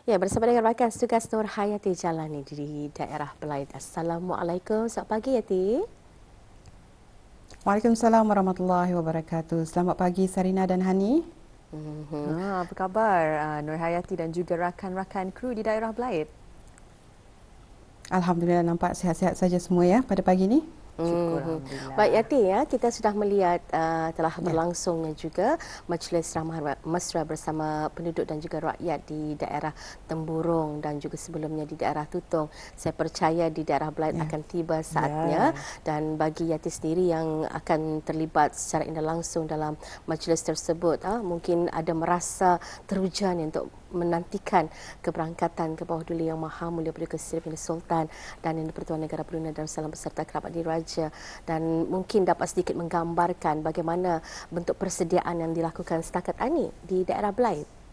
Ya, bersama dengan rakan tugas Nur Hayati Jalani di daerah Belaid. Assalamualaikum. Selamat pagi, Yati. Waalaikumsalam warahmatullahi wabarakatuh. Selamat pagi Sarina dan Hani. Apa khabar Nur Hayati dan juga rakan-rakan kru di daerah Belaid? Alhamdulillah nampak sihat-sihat saja semua ya pada pagi ini. Syukur Alhamdulillah. Baik, Yati, ya, kita sudah melihat telah berlangsungnya juga Majlis Ramah Mesra bersama penduduk dan juga rakyat di daerah Temburong dan juga sebelumnya di daerah Tutong. Saya percaya di daerah Belaid akan tiba saatnya dan bagi Yati sendiri yang akan terlibat secara indah langsung dalam majlis tersebut, mungkin ada merasa teruja untuk menantikan keberangkatan ke bawah Duli Yang Maha Mulia Paduka Seri Penghulu Sultan dan Yang di-Pertuan Negara Brunei Darussalam beserta kerabat diraja, dan mungkin dapat sedikit menggambarkan bagaimana bentuk persediaan yang dilakukan setakat ini di daerah Belaid.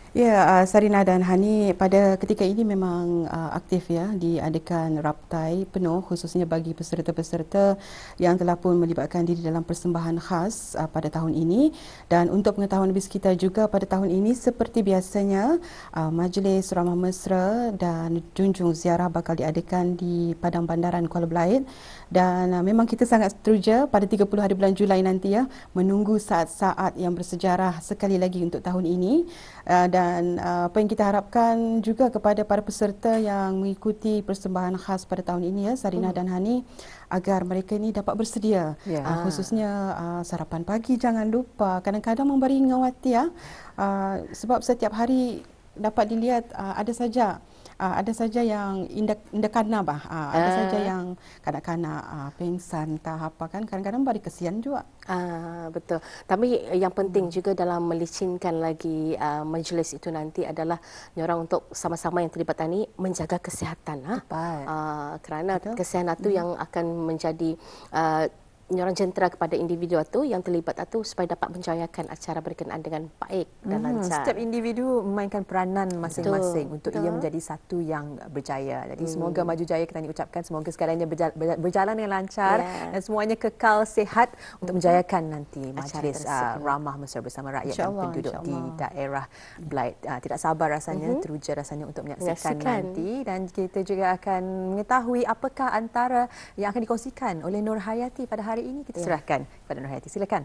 Ya, Sarina dan Hani, pada ketika ini memang aktif ya diadakan raptai penuh khususnya bagi peserta-peserta yang telah pun melibatkan diri dalam persembahan khas pada tahun ini. Dan untuk pengetahuan lebih kita juga, pada tahun ini seperti biasanya Majlis Ramah Mesra dan Junjung Ziarah bakal diadakan di Padang Bandaran Kuala Belaid. Dan memang kita sangat teruja pada 30 hari bulan Julai nanti ya, menunggu saat-saat yang bersejarah sekali lagi untuk tahun ini. Dan apa yang kita harapkan juga kepada para peserta yang mengikuti persembahan khas pada tahun ini ya, Sarina dan Hani, agar mereka ini dapat bersedia, khususnya sarapan pagi jangan lupa, kadang-kadang memberi ngawati ya, sebab setiap hari dapat dilihat ada saja yang indekana ada saja yang kanak-kanak pingsan entah apa kan, kadang-kadang beri kesian juga. Betul. Tapi yang penting juga dalam melicinkan lagi majlis itu nanti adalah orang untuk sama-sama yang terlibat ini menjaga kesihatan. Kerana kesihatan itu yang akan menjadi orang jentera kepada individu itu yang terlibat itu supaya dapat menjayakan acara berkenaan dengan baik dan lancar. Setiap individu memainkan peranan masing-masing untuk ia menjadi satu yang berjaya. Jadi semoga maju jaya, kita ucapkan semoga segalanya berjalan dengan lancar dan semuanya kekal sihat untuk menjayakan nanti majlis Ramah Mesra bersama rakyat dan penduduk di daerah Belaid. Tidak sabar rasanya, teruja rasanya untuk menyaksikan nanti, dan kita juga akan mengetahui apakah antara yang akan dikongsikan oleh Nur Hayati pada hari ini. Kita serahkan kepada Nur Hayati. Silakan.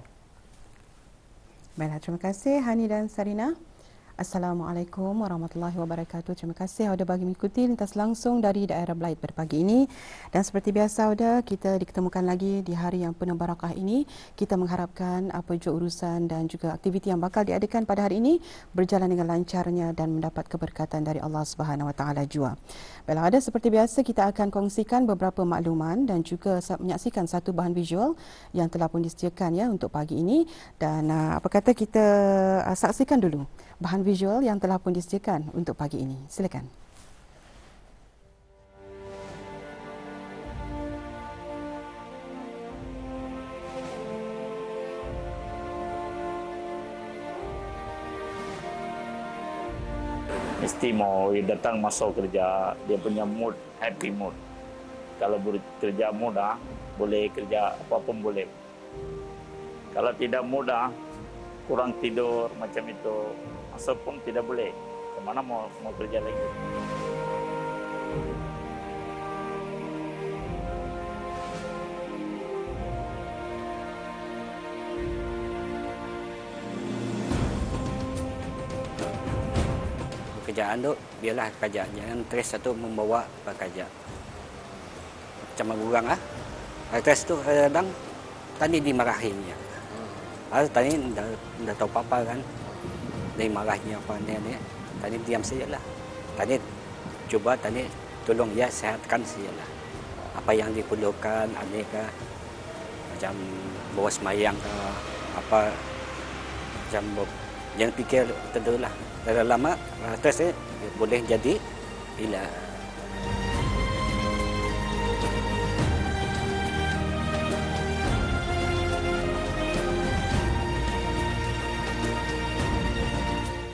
Baiklah, terima kasih Hani dan Sarina. Assalamualaikum warahmatullahi wabarakatuh. Terima kasih Auda bagi mengikuti lintas langsung dari daerah Belaid pada pagi ini. Dan seperti biasa Auda, kita diketemukan lagi di hari yang penuh barakah ini. Kita mengharapkan apa jua urusan dan juga aktiviti yang bakal diadakan pada hari ini berjalan dengan lancarnya dan mendapat keberkatan dari Allah Subhanahu Wa Taala jua. Baiklah Auda, seperti biasa kita akan kongsikan beberapa makluman dan juga menyaksikan satu bahan visual yang telah pun disediakan ya untuk pagi ini. Dan apa kata kita saksikan dulu bahan visual yang telah pun disediakan untuk pagi ini. Silakan. Mesti mau datang masuk kerja, dia punya mood, happy mood. Kalau bekerja mudah, boleh kerja apapun boleh. Kalau tidak mudah, kurang tidur macam itu, masuk pun tidak boleh. Kemana mau kerja lagi? Pekerjaan tu biarlah kerja, jangan stres satu membawa bekerja. Macam orang stres tu kadang tadi dimarahinnya. Tadi dah tahu apa kan, dia marahnya apa ni, tadi diam sajalah. Tadi cuba tadi tolong dia sehatkan sajalah. Apa yang diperlukan, aneka macam bawa semayang ke apa macam jangan fikir terlalu lah. Dah lama stres boleh jadi bila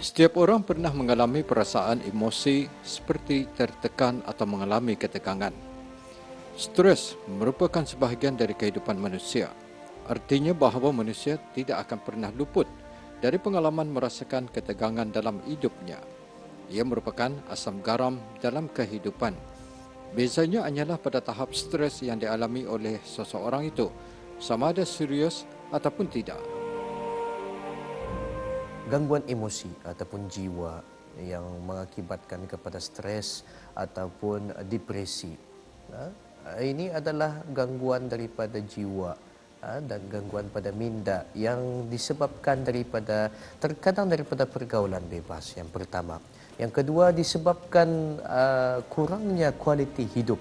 Setiap orang pernah mengalami perasaan emosi seperti tertekan atau mengalami ketegangan. Stres merupakan sebahagian dari kehidupan manusia. Artinya bahawa manusia tidak akan pernah luput dari pengalaman merasakan ketegangan dalam hidupnya. Ia merupakan asam garam dalam kehidupan. Bezanya hanyalah pada tahap stres yang dialami oleh seseorang itu, sama ada serius ataupun tidak. Gangguan emosi ataupun jiwa yang mengakibatkan kepada stres ataupun depresi. Ini adalah gangguan daripada jiwa dan gangguan pada minda yang disebabkan terkadang daripada pergaulan bebas, yang pertama. Yang kedua, disebabkan kurangnya kualiti hidup.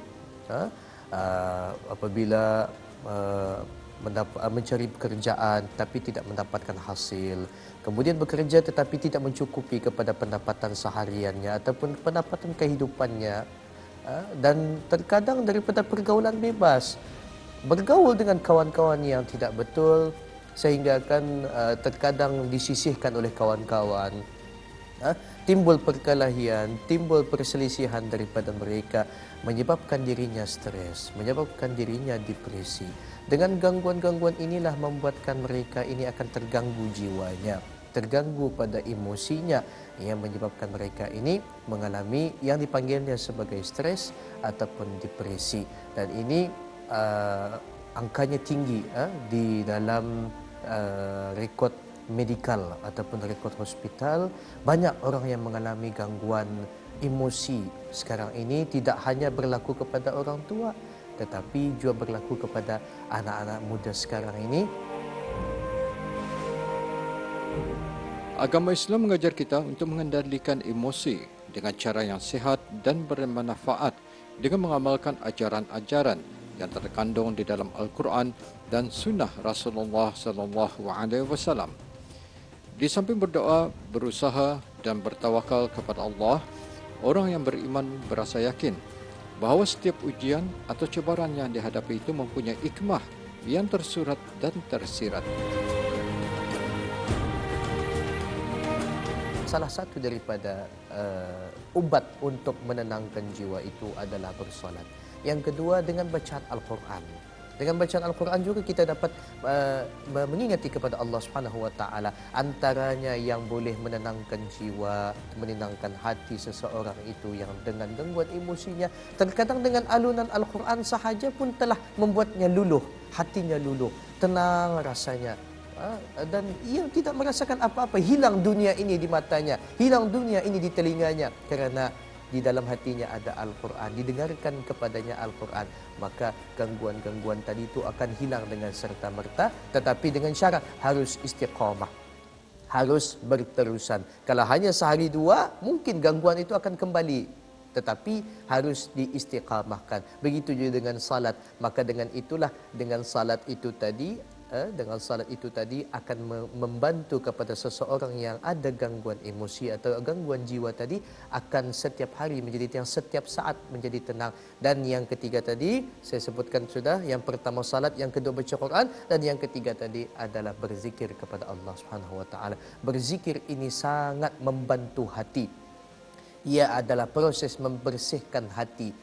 Apabila mencari pekerjaan tapi tidak mendapatkan hasil, kemudian bekerja tetapi tidak mencukupi kepada pendapatan sehariannya ataupun pendapatan kehidupannya, dan terkadang daripada pergaulan bebas, bergaul dengan kawan-kawan yang tidak betul sehingga akan terkadang disisihkan oleh kawan-kawan, timbul perkelahian, timbul perselisihan daripada mereka, menyebabkan dirinya stres, menyebabkan dirinya depresi. Dengan gangguan-gangguan inilah membuatkan mereka ini akan terganggu jiwanya, terganggu pada emosinya, yang menyebabkan mereka ini mengalami yang dipanggilnya sebagai stres ataupun depresi. Dan ini angkanya tinggi di dalam rekod medikal ataupun rekod hospital. Banyak orang yang mengalami gangguan emosi sekarang ini, tidak hanya berlaku kepada orang tua tetapi juga berlaku kepada anak-anak muda sekarang ini. Agama Islam mengajar kita untuk mengendalikan emosi dengan cara yang sihat dan bermanfaat dengan mengamalkan ajaran-ajaran yang terkandung di dalam Al-Quran dan Sunnah Rasulullah SAW. Di samping berdoa, berusaha dan bertawakal kepada Allah, orang yang beriman berasa yakin bahawa setiap ujian atau cabaran yang dihadapi itu mempunyai hikmah yang tersurat dan tersirat. Salah satu daripada ubat untuk menenangkan jiwa itu adalah bersolat. Yang kedua, dengan bacaan Al-Quran. Dengan bacaan Al-Quran juga kita dapat mengingati kepada Allah Subhanahu Wa Taala. Antaranya yang boleh menenangkan jiwa, menenangkan hati seseorang itu yang dengan gangguan emosinya, terkadang dengan alunan Al-Quran sahaja pun telah membuatnya luluh, hatinya luluh, tenang rasanya. Dan ia tidak merasakan apa-apa, hilang dunia ini di matanya, hilang dunia ini di telinganya, kerana di dalam hatinya ada Al-Quran, didengarkan kepadanya Al-Quran, maka gangguan-gangguan tadi itu akan hilang dengan serta-merta, tetapi dengan syarat harus istiqamah, harus berterusan. Kalau hanya sehari dua, mungkin gangguan itu akan kembali, tetapi harus diistiqamahkan. Begitu juga dengan salat, maka dengan itulah, dengan salat itu tadi akan membantu kepada seseorang yang ada gangguan emosi atau gangguan jiwa tadi, akan setiap hari menjadi setiap saat menjadi tenang. Dan yang ketiga tadi saya sebutkan sudah, yang pertama salat, yang kedua baca Quran, dan yang ketiga tadi adalah berzikir kepada Allah Subhanahu Wa Taala. Berzikir ini sangat membantu hati. Ia adalah proses membersihkan hati,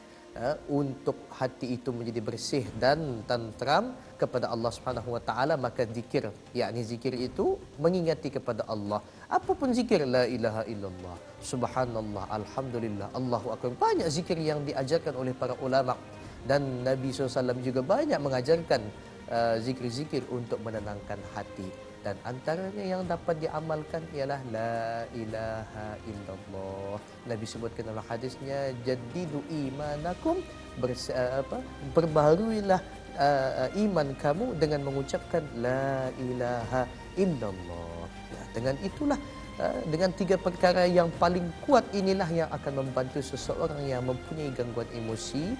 untuk hati itu menjadi bersih dan tentram kepada Allah Subhanahu Wa Taala. Maka zikir, yakni zikir itu mengingati kepada Allah. Apapun zikir, la ilaha illallah, subhanallah, alhamdulillah, Allahu akbar. Banyak zikir yang diajarkan oleh para ulama, dan Nabi SAW juga banyak mengajarkan zikir-zikir untuk menenangkan hati. Dan antaranya yang dapat diamalkan ialah la ilaha illallah. Nabi sebutkan dalam hadisnya, jaddidu imanakum, perbaharuilah iman kamu dengan mengucapkan la ilaha illallah. Dengan itulah, dengan tiga perkara yang paling kuat inilah yang akan membantu seseorang yang mempunyai gangguan emosi,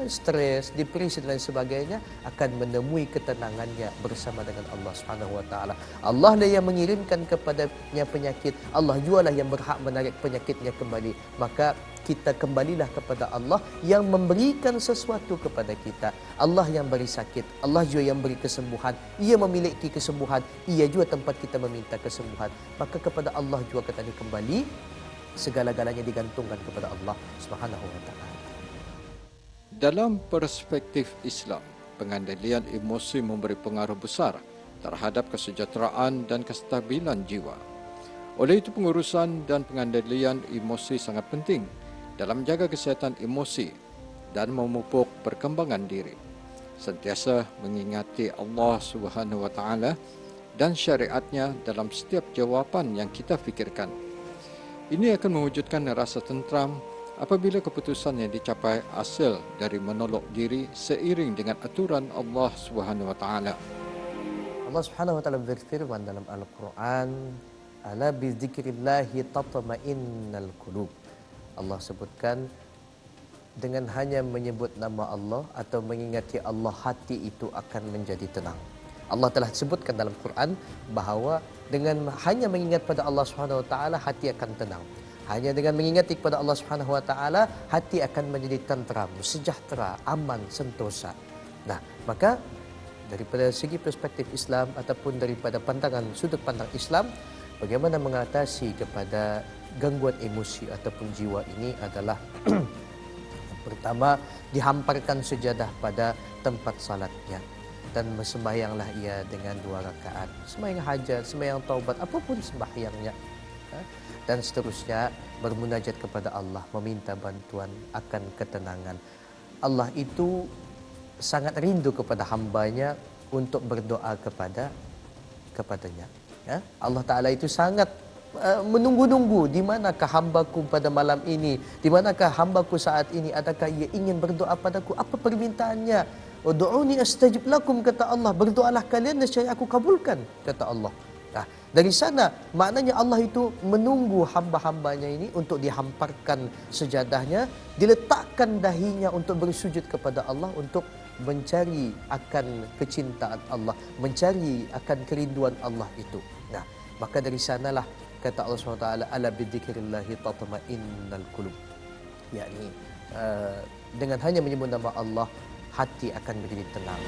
stres, depresi dan lain sebagainya, akan menemui ketenangannya bersama dengan Allah Subhanahu Wa Taala. Allah lah yang mengirimkan kepadanya penyakit, Allah jualah yang berhak menarik penyakitnya kembali. Maka kita kembalilah kepada Allah yang memberikan sesuatu kepada kita. Allah yang beri sakit, Allah juga yang beri kesembuhan. Ia memiliki kesembuhan, ia juga tempat kita meminta kesembuhan. Maka kepada Allah juga kita kembali, segala-galanya digantungkan kepada Allah Subhanahu Wa Taala. Dalam perspektif Islam, pengendalian emosi memberi pengaruh besar terhadap kesejahteraan dan kestabilan jiwa. Oleh itu, pengurusan dan pengendalian emosi sangat penting dalam menjaga kesihatan emosi dan memupuk perkembangan diri. Sentiasa mengingati Allah Subhanahu wa taala dan syariatnya dalam setiap jawapan yang kita fikirkan. Ini akan mewujudkan rasa tentram apabila keputusan yang dicapai hasil dari menolok diri seiring dengan aturan Allah Subhanahu wa taala. Allah Subhanahu wa taala berfirman dalam Al-Qur'an, "Ala bi dzikrillahi tatma'innal qulub." Allah sebutkan, dengan hanya menyebut nama Allah atau mengingati Allah, hati itu akan menjadi tenang. Allah telah sebutkan dalam Quran bahawa dengan hanya mengingat pada Allah Subhanahu wa taala, hati akan tenang. Hanya dengan mengingati kepada Allah Subhanahu wa taala, hati akan menjadi tentram, sejahtera, aman, sentosa. Nah, maka daripada segi perspektif Islam ataupun daripada pandangan sudut pandang Islam, bagaimana mengatasi kepada gangguan emosi ataupun jiwa ini adalah pertama, dihamparkan sejadah pada tempat salatnya dan sembahyanglah ia dengan 2 rakaat. Sembahyang hajat, sembahyang taubat, apapun sembahyangnya. Dan seterusnya bermunajat kepada Allah, meminta bantuan akan ketenangan. Allah itu sangat rindu kepada hambanya untuk berdoa kepadanya. Ya? Allah Ta'ala itu sangat menunggu-nunggu, di manakah hambaku pada malam ini, di manakah hambaku saat ini, adakah ia ingin berdoa padaku, apa permintaannya. Ud'uni astajib lakum, kata Allah, berdoalah kalian nescaya aku kabulkan, kata Allah. Nah, dari sana maknanya Allah itu menunggu hamba-hambanya ini untuk dihamparkan sejadahnya, diletakkan dahinya untuk bersujud kepada Allah, untuk mencari akan kecintaan Allah, mencari akan kerinduan Allah itu. Nah, maka dari sanalah kata Allah SWT, ala bidzikrillahi tatma'innal qulub. Yakni dengan hanya menyebut nama Allah, hati akan menjadi tenang.